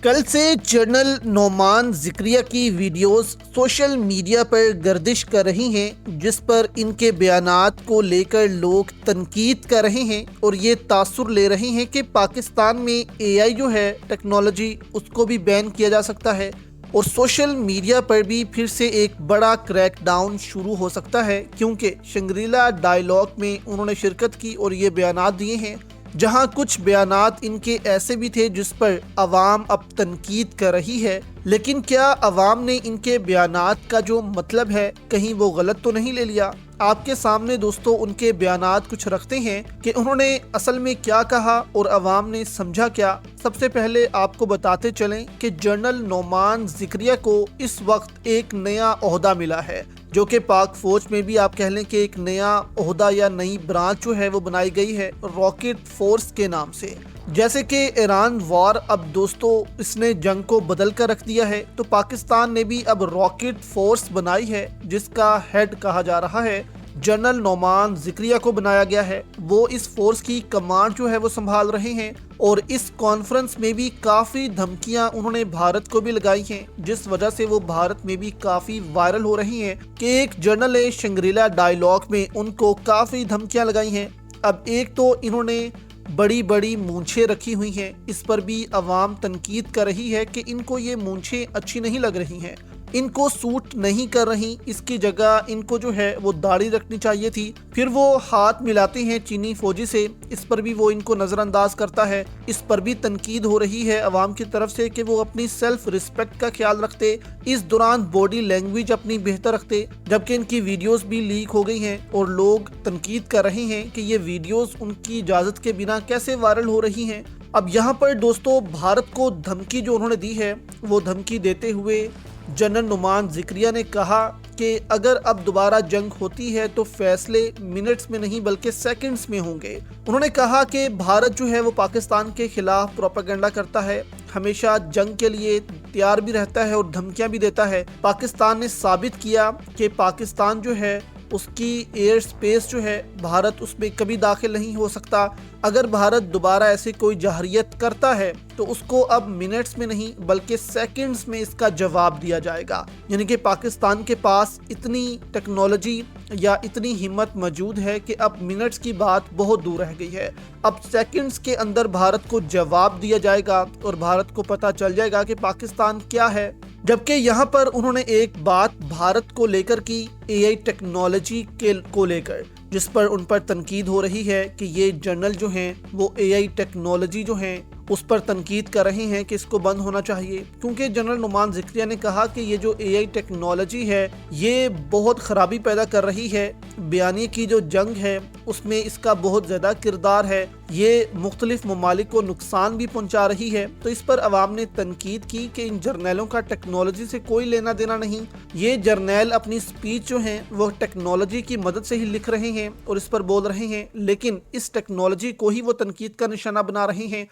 कल से जनरल नोमान ज़िक्रिया की वीडियोस सोशल मीडिया पर गर्दिश कर रही हैं, जिस पर इनके बयानात को लेकर लोग तनकीद कर रहे हैं और ये तासुर ले रहे हैं कि पाकिस्तान में एआई जो है टेक्नोलॉजी उसको भी बैन किया जा सकता है और सोशल मीडिया पर भी फिर से एक बड़ा क्रैकडाउन शुरू हो सकता है, क्योंकि शंग्रीला डायलॉग में उन्होंने शिरकत की और ये बयानात दिए हैं, जहां कुछ बयानात इनके ऐसे भी थे जिस पर अवाम अब तनकीद कर रही है। लेकिन क्या अवाम ने इनके बयानात का जो मतलब है कहीं वो गलत तो नहीं ले लिया? आपके सामने दोस्तों उनके बयानात कुछ रखते हैं कि उन्होंने असल में क्या कहा और अवाम ने समझा क्या। सबसे पहले आपको बताते चलें कि जनरल नोमान ज़िक्रिया को इस वक्त एक नया ओहदा मिला है, जो कि पाक फौज में भी आप कह लें कि एक नया ओहदा या नई ब्रांच जो है वो बनाई गई है रॉकेट फोर्स के नाम से। जैसे कि ईरान वॉर अब दोस्तों इसने जंग को बदल कर रख दिया है, तो पाकिस्तान ने भी अब रॉकेट फोर्स बनाई है, जिसका हेड कहा जा रहा है जनरल नोमान ज़िक्रिया को बनाया गया है। वो इस फोर्स की कमांड जो है वो संभाल रहे हैं और इस कॉन्फ्रेंस में भी काफ़ी धमकियां उन्होंने भारत को भी लगाई हैं, जिस वजह से वो भारत में भी काफ़ी वायरल हो रही हैं कि एक जनरल ने शंग्रीला डायलॉग में उनको काफ़ी धमकियां लगाई हैं। अब एक तो इन्होंने बड़ी बड़ी मूंछें रखी हुई हैं, इस पर भी अवाम तनकीद कर रही है कि इनको ये मूंछें अच्छी नहीं लग रही हैं, इनको सूट नहीं कर रही, इसकी जगह इनको जो है वो दाढ़ी रखनी चाहिए थी। फिर वो हाथ मिलाते हैं चीनी फौजी से, इस पर भी वो इनको नज़रअंदाज करता है। इस पर भी तनकीद हो रही है अवाम की तरफ से कि वो अपनी सेल्फ रिस्पेक्ट का ख्याल रखते, इस दौरान बॉडी लैंग्वेज अपनी बेहतर रखते, जबकि इनकी वीडियोस भी लीक हो गई हैं और लोग तनकीद कर रहे हैं कि ये वीडियोस उनकी इजाज़त के बिना कैसे वायरल हो रही हैं। अब यहाँ पर दोस्तों भारत को धमकी जो उन्होंने दी है, वो धमकी देते हुए जनरल नोमान ज़िक्रिया ने कहा कि अगर अब दोबारा जंग होती है तो फैसले मिनट्स में नहीं बल्कि सेकंड्स में होंगे। उन्होंने कहा कि भारत जो है वो पाकिस्तान के खिलाफ प्रोपेगेंडा करता है, हमेशा जंग के लिए तैयार भी रहता है और धमकियां भी देता है। पाकिस्तान ने साबित किया कि पाकिस्तान जो है उसकी एयर स्पेस जो है भारत उसमें कभी दाखिल नहीं हो सकता। अगर भारत दोबारा ऐसे कोई जहरियत करता है तो उसको अब मिनट्स में नहीं बल्कि सेकंड्स में इसका जवाब दिया जाएगा। यानी कि पाकिस्तान के पास इतनी टेक्नोलॉजी या इतनी हिम्मत मौजूद है कि अब मिनट्स की बात बहुत दूर रह गई है। अब सेकंड्स के अंदर भारत को जवाब दिया जाएगा और भारत को पता चल जाएगा कि पाकिस्तान क्या है। जबकि यहाँ पर उन्होंने एक बात भारत को लेकर की, एआई टेक्नोलॉजी को लेकर, जिस पर उन पर तनकीद हो रही है कि ये जनरल जो हैं वो एआई टेक्नोलॉजी जो हैं उस पर तनकीद कर रहे हैं कि इसको बंद होना चाहिए, क्योंकि जनरल नोमान ज़िक्रिया ने कहा कि ये जो एआई टेक्नोलॉजी है ये बहुत ख़राबी पैदा कर रही है। बयानी की जो जंग है उसमें इसका बहुत ज़्यादा किरदार है, ये मुख्तलिफ ममालिक को नुकसान भी पहुंचा रही है। तो इस पर अवाम ने तनकीद की कि इन जर्नैलों का टेक्नोलॉजी से कोई लेना देना नहीं, ये जर्नैल अपनी स्पीच जो हैं वो टेक्नोलॉजी की मदद से ही लिख रहे हैं और इस पर बोल रहे हैं, लेकिन इस टेक्नोलॉजी को ही वो तनकीद का निशाना बना रहे हैं।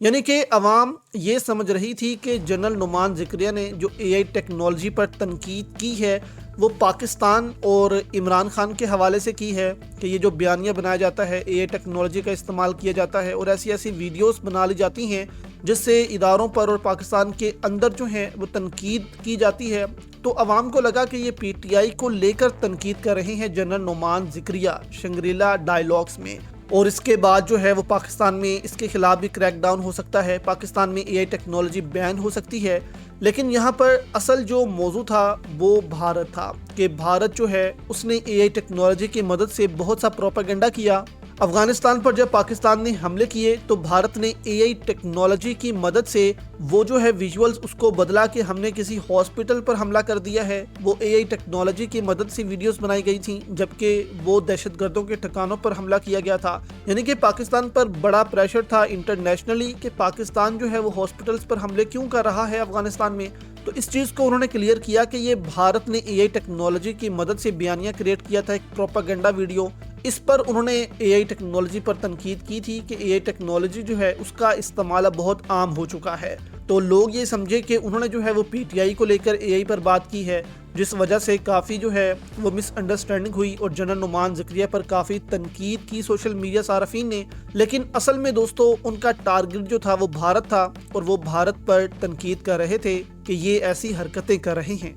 यानी कि अवाम ये समझ रही थी कि जनरल नोमान ज़िक्रिया ने जो एआई टेक्नोलॉजी पर तनकीद की है वो पाकिस्तान और इमरान खान के हवाले से की है कि ये जो बयानिया बनाया जाता है, एआई टेक्नोलॉजी का इस्तेमाल किया जाता है और ऐसी ऐसी वीडियोस बना ली जाती हैं जिससे इदारों पर और पाकिस्तान के अंदर जो है वो तनकीद की जाती है। तो अवाम को लगा कि ये पीटीआई को लेकर तनकीद कर रहे हैं general Noman Zakaria Shangrila dialogues में, और इसके बाद जो है वो पाकिस्तान में इसके खिलाफ भी क्रैकडाउन हो सकता है, पाकिस्तान में एआई टेक्नोलॉजी बैन हो सकती है। लेकिन यहाँ पर असल जो मौजू था वो भारत था कि भारत जो है उसने एआई टेक्नोलॉजी की मदद से बहुत सा प्रोपेगेंडा किया। अफगानिस्तान पर जब पाकिस्तान ने हमले किए तो भारत ने एआई टेक्नोलॉजी की मदद से वो जो है विजुअल्स उसको बदला कि हमने किसी हॉस्पिटल पर हमला कर दिया है। वो एआई टेक्नोलॉजी की मदद से वीडियोस बनाई गई थी, जबकि वो दहशतगर्दों के ठिकानों पर हमला किया गया था। यानी कि पाकिस्तान पर बड़ा प्रेशर था इंटरनेशनली कि पाकिस्तान जो है वो हॉस्पिटल्स पर हमले क्यों कर रहा है अफगानिस्तान में। तो इस चीज़ को उन्होंने क्लियर किया कि ये भारत ने एआई टेक्नोलॉजी की मदद से बयानिया क्रिएट किया था, एक प्रोपेगेंडा वीडियो। اس پر انہوں نے اے آئی ٹیکنالوجی پر تنقید کی تھی کہ اے آئی ٹیکنالوجی جو ہے اس کا استعمال اب بہت عام ہو چکا ہے، تو لوگ یہ سمجھے کہ انہوں نے جو ہے وہ پی ٹی آئی کو لے کر اے آئی پر بات کی ہے، جس وجہ سے کافی جو ہے وہ مس انڈرسٹینڈنگ ہوئی اور جنرل نعمان ذکریہ پر کافی تنقید کی سوشل میڈیا صارفین نے۔ لیکن اصل میں دوستو ان کا ٹارگٹ جو تھا وہ بھارت تھا، اور وہ بھارت پر تنقید کر رہے تھے کہ یہ ایسی حرکتیں کر رہے ہیں۔